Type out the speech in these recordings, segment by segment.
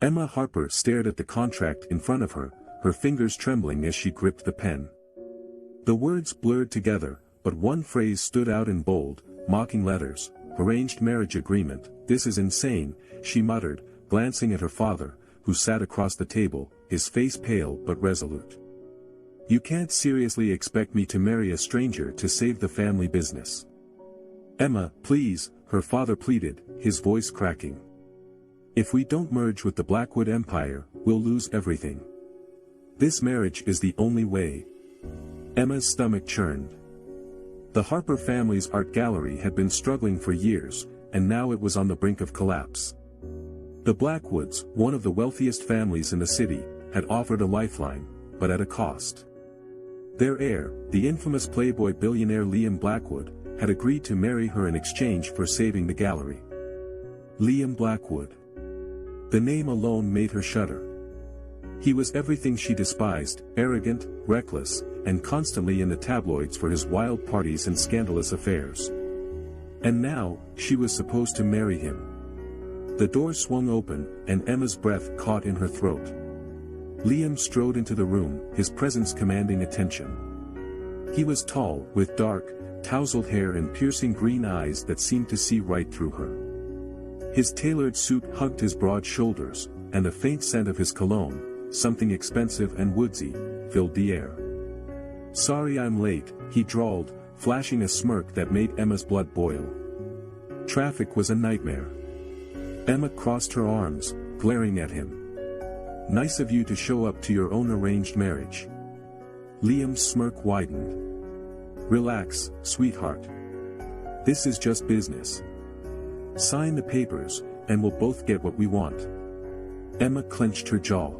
Emma Harper stared at the contract in front of her, her fingers trembling as she gripped the pen. The words blurred together, but one phrase stood out in bold, mocking letters: arranged marriage agreement. "This is insane," she muttered, glancing at her father, who sat across the table, his face pale but resolute. "You can't seriously expect me to marry a stranger to save the family business." "Emma, please," her father pleaded, his voice cracking. "If we don't merge with the Blackwood Empire, we'll lose everything. This marriage is the only way." Emma's stomach churned. The Harper family's art gallery had been struggling for years, and now it was on the brink of collapse. The Blackwoods, one of the wealthiest families in the city, had offered a lifeline, but at a cost. Their heir, the infamous Playboy billionaire Liam Blackwood, had agreed to marry her in exchange for saving the gallery. Liam Blackwood. The name alone made her shudder. He was everything she despised: arrogant, reckless, and constantly in the tabloids for his wild parties and scandalous affairs. And now, she was supposed to marry him. The door swung open, and Emma's breath caught in her throat. Liam strode into the room, his presence commanding attention. He was tall, with dark, tousled hair and piercing green eyes that seemed to see right through her. His tailored suit hugged his broad shoulders, and the faint scent of his cologne, something expensive and woodsy, filled the air. "Sorry I'm late," he drawled, flashing a smirk that made Emma's blood boil. Traffic was a nightmare. Emma crossed her arms, glaring at him. "Nice of you to show up to your own arranged marriage." Liam's smirk widened. "Relax, sweetheart. This is just business. Sign the papers, and we'll both get what we want." Emma clenched her jaw.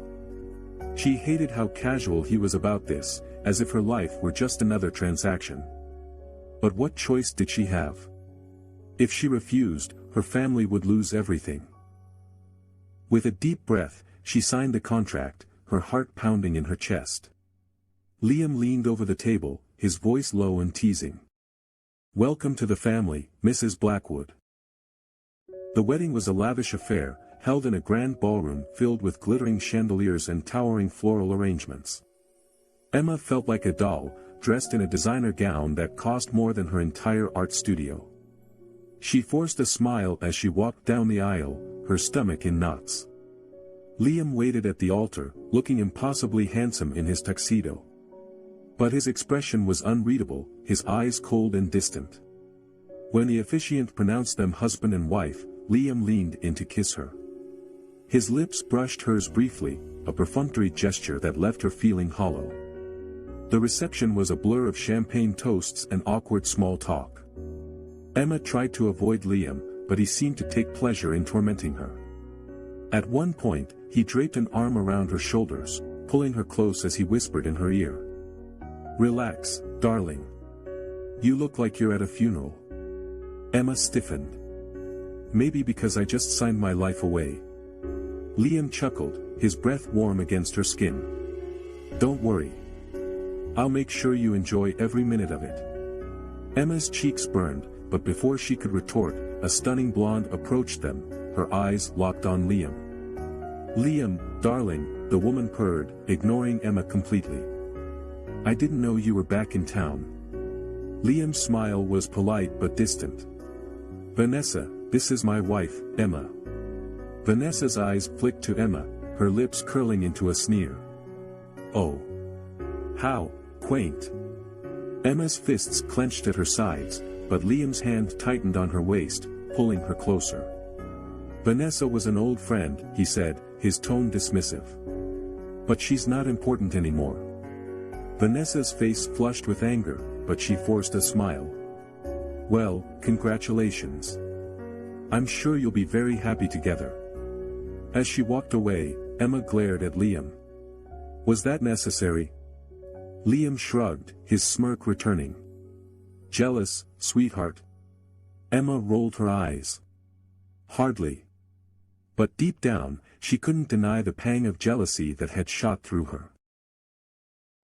She hated how casual he was about this, as if her life were just another transaction. But what choice did she have? If she refused, her family would lose everything. With a deep breath, she signed the contract, her heart pounding in her chest. Liam leaned over the table, his voice low and teasing. "Welcome to the family, Mrs. Blackwood." The wedding was a lavish affair, held in a grand ballroom filled with glittering chandeliers and towering floral arrangements. Emma felt like a doll, dressed in a designer gown that cost more than her entire art studio. She forced a smile as she walked down the aisle, her stomach in knots. Liam waited at the altar, looking impossibly handsome in his tuxedo. But his expression was unreadable, his eyes cold and distant. When the officiant pronounced them husband and wife, Liam leaned in to kiss her. His lips brushed hers briefly, a perfunctory gesture that left her feeling hollow. The reception was a blur of champagne toasts and awkward small talk. Emma tried to avoid Liam, but he seemed to take pleasure in tormenting her. At one point, he draped an arm around her shoulders, pulling her close as he whispered in her ear. "Relax, darling. You look like you're at a funeral." Emma stiffened. "Maybe because I just signed my life away." Liam chuckled, his breath warm against her skin. "Don't worry. I'll make sure you enjoy every minute of it." Emma's cheeks burned, but before she could retort, a stunning blonde approached them, her eyes locked on Liam. "Liam, darling," the woman purred, ignoring Emma completely. "I didn't know you were back in town." Liam's smile was polite but distant. "Vanessa, this is my wife, Emma." Vanessa's eyes flicked to Emma, her lips curling into a sneer. "Oh. How quaint." Emma's fists clenched at her sides, but Liam's hand tightened on her waist, pulling her closer. "Vanessa was an old friend," he said, his tone dismissive. "But she's not important anymore." Vanessa's face flushed with anger, but she forced a smile. "Well, congratulations. I'm sure you'll be very happy together." As she walked away, Emma glared at Liam. "Was that necessary?" Liam shrugged, his smirk returning. "Jealous, sweetheart?" Emma rolled her eyes. "Hardly." But deep down, she couldn't deny the pang of jealousy that had shot through her.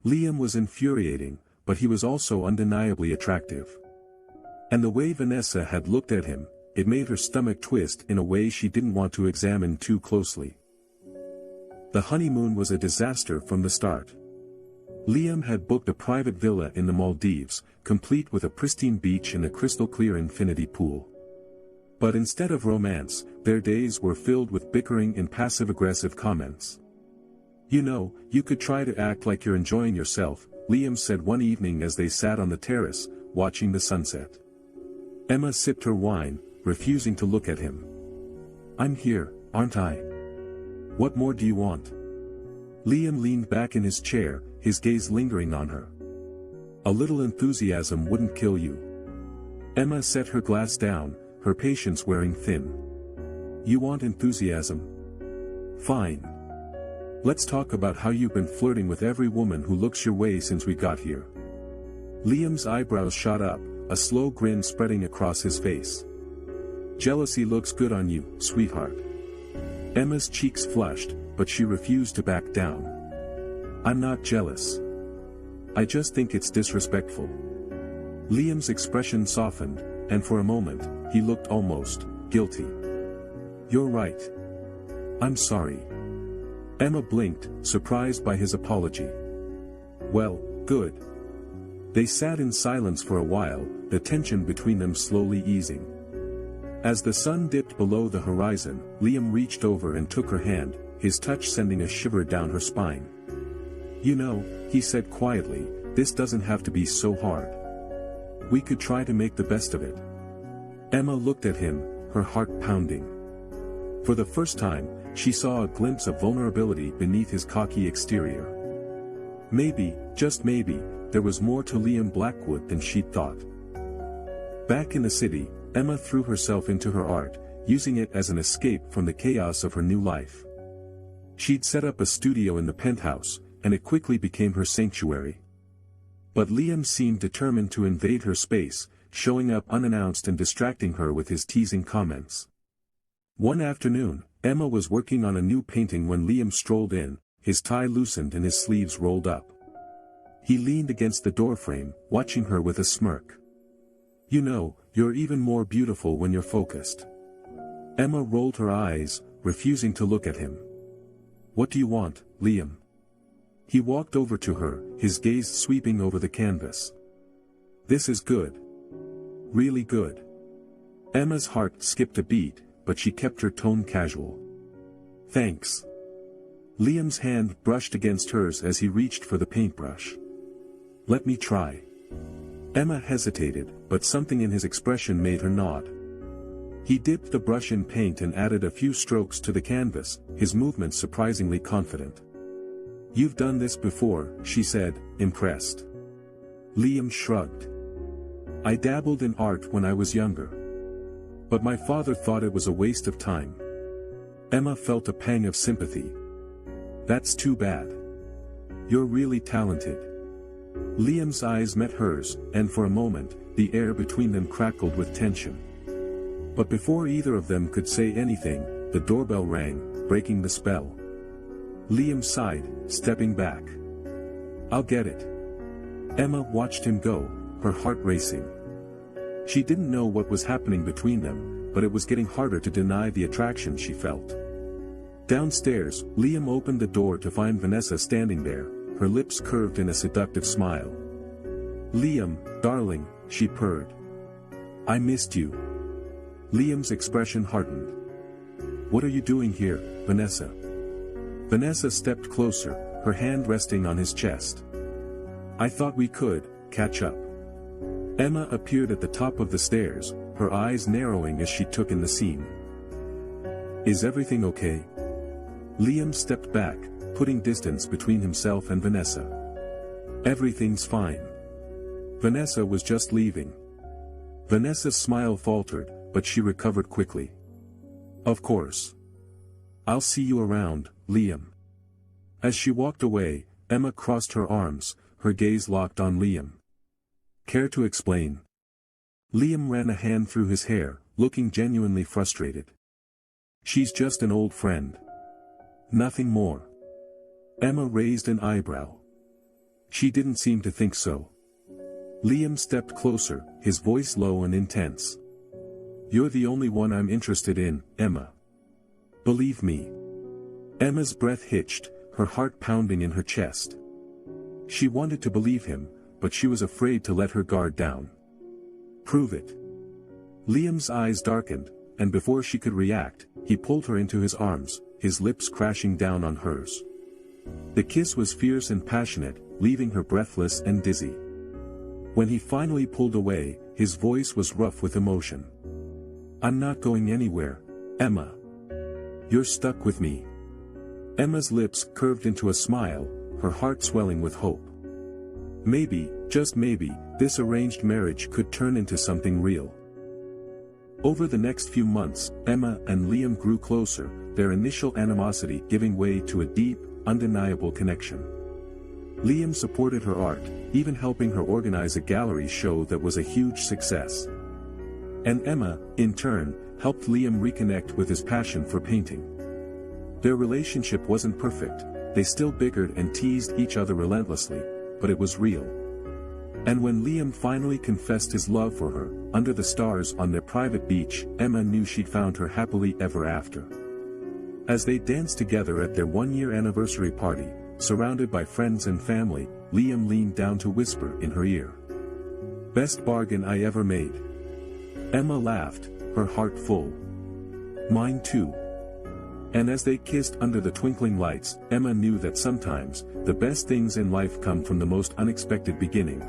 Liam was infuriating, but he was also undeniably attractive. And the way Vanessa had looked at him, it made her stomach twist in a way she didn't want to examine too closely. The honeymoon was a disaster from the start. Liam had booked a private villa in the Maldives, complete with a pristine beach and a crystal-clear infinity pool. But instead of romance, their days were filled with bickering and passive-aggressive comments. "You know, you could try to act like you're enjoying yourself," Liam said one evening as they sat on the terrace, watching the sunset. Emma sipped her wine, refusing to look at him. "I'm here, aren't I? What more do you want?" Liam leaned back in his chair, his gaze lingering on her. "A little enthusiasm wouldn't kill you." Emma set her glass down, her patience wearing thin. "You want enthusiasm? Fine. Let's talk about how you've been flirting with every woman who looks your way since we got here." Liam's eyebrows shot up, a slow grin spreading across his face. "Jealousy looks good on you, sweetheart." Emma's cheeks flushed, but she refused to back down. "I'm not jealous. I just think it's disrespectful." Liam's expression softened, and for a moment, he looked almost guilty. "You're right. I'm sorry." Emma blinked, surprised by his apology. "Well, good." They sat in silence for a while, the tension between them slowly easing. As the sun dipped below the horizon, Liam reached over and took her hand, his touch sending a shiver down her spine. "You know," he said quietly, "this doesn't have to be so hard. We could try to make the best of it." Emma looked at him, her heart pounding. For the first time, she saw a glimpse of vulnerability beneath his cocky exterior. Maybe, just maybe, there was more to Liam Blackwood than she'd thought. Back in the city, Emma threw herself into her art, using it as an escape from the chaos of her new life. She'd set up a studio in the penthouse, and it quickly became her sanctuary. But Liam seemed determined to invade her space, showing up unannounced and distracting her with his teasing comments. One afternoon, Emma was working on a new painting when Liam strolled in, his tie loosened and his sleeves rolled up. He leaned against the doorframe, watching her with a smirk. "You know, you're even more beautiful when you're focused." Emma rolled her eyes, refusing to look at him. "What do you want, Liam?" He walked over to her, his gaze sweeping over the canvas. "This is good. Really good." Emma's heart skipped a beat, but she kept her tone casual. "Thanks." Liam's hand brushed against hers as he reached for the paintbrush. "Let me try." Emma hesitated, but something in his expression made her nod. He dipped the brush in paint and added a few strokes to the canvas, his movements surprisingly confident. "You've done this before," she said, impressed. Liam shrugged. "I dabbled in art when I was younger. But my father thought it was a waste of time." Emma felt a pang of sympathy. "That's too bad. You're really talented." Liam's eyes met hers, and for a moment, the air between them crackled with tension. But before either of them could say anything, the doorbell rang, breaking the spell. Liam sighed, stepping back. "I'll get it." Emma watched him go, her heart racing. She didn't know what was happening between them, but it was getting harder to deny the attraction she felt. Downstairs, Liam opened the door to find Vanessa standing there, her lips curved in a seductive smile. "Liam, darling," she purred. "I missed you." Liam's expression hardened. "What are you doing here, Vanessa?" Vanessa stepped closer, her hand resting on his chest. "I thought we could catch up." Emma appeared at the top of the stairs, her eyes narrowing as she took in the scene. "Is everything okay?" Liam stepped back, putting distance between himself and Vanessa. "Everything's fine. Vanessa was just leaving." Vanessa's smile faltered, but she recovered quickly. "Of course. I'll see you around, Liam." As she walked away, Emma crossed her arms, her gaze locked on Liam. "Care to explain?" Liam ran a hand through his hair, looking genuinely frustrated. "She's just an old friend. Nothing more." Emma raised an eyebrow. She didn't seem to think so. Liam stepped closer, his voice low and intense. "You're the only one I'm interested in, Emma. Believe me." Emma's breath hitched, her heart pounding in her chest. She wanted to believe him, but she was afraid to let her guard down. "Prove it." Liam's eyes darkened, and before she could react, he pulled her into his arms, his lips crashing down on hers. The kiss was fierce and passionate, leaving her breathless and dizzy. When he finally pulled away, his voice was rough with emotion. "I'm not going anywhere, Emma. You're stuck with me." Emma's lips curved into a smile, her heart swelling with hope. Maybe, just maybe, this arranged marriage could turn into something real. Over the next few months, Emma and Liam grew closer, their initial animosity giving way to a deep, undeniable connection. Liam supported her art, even helping her organize a gallery show that was a huge success. And Emma, in turn, helped Liam reconnect with his passion for painting. Their relationship wasn't perfect, they still bickered and teased each other relentlessly, but it was real. And when Liam finally confessed his love for her, under the stars on their private beach, Emma knew she'd found her happily ever after. As they danced together at their one-year anniversary party, surrounded by friends and family, Liam leaned down to whisper in her ear. "Best bargain I ever made." Emma laughed, her heart full. "Mine too." And as they kissed under the twinkling lights, Emma knew that sometimes, the best things in life come from the most unexpected beginnings.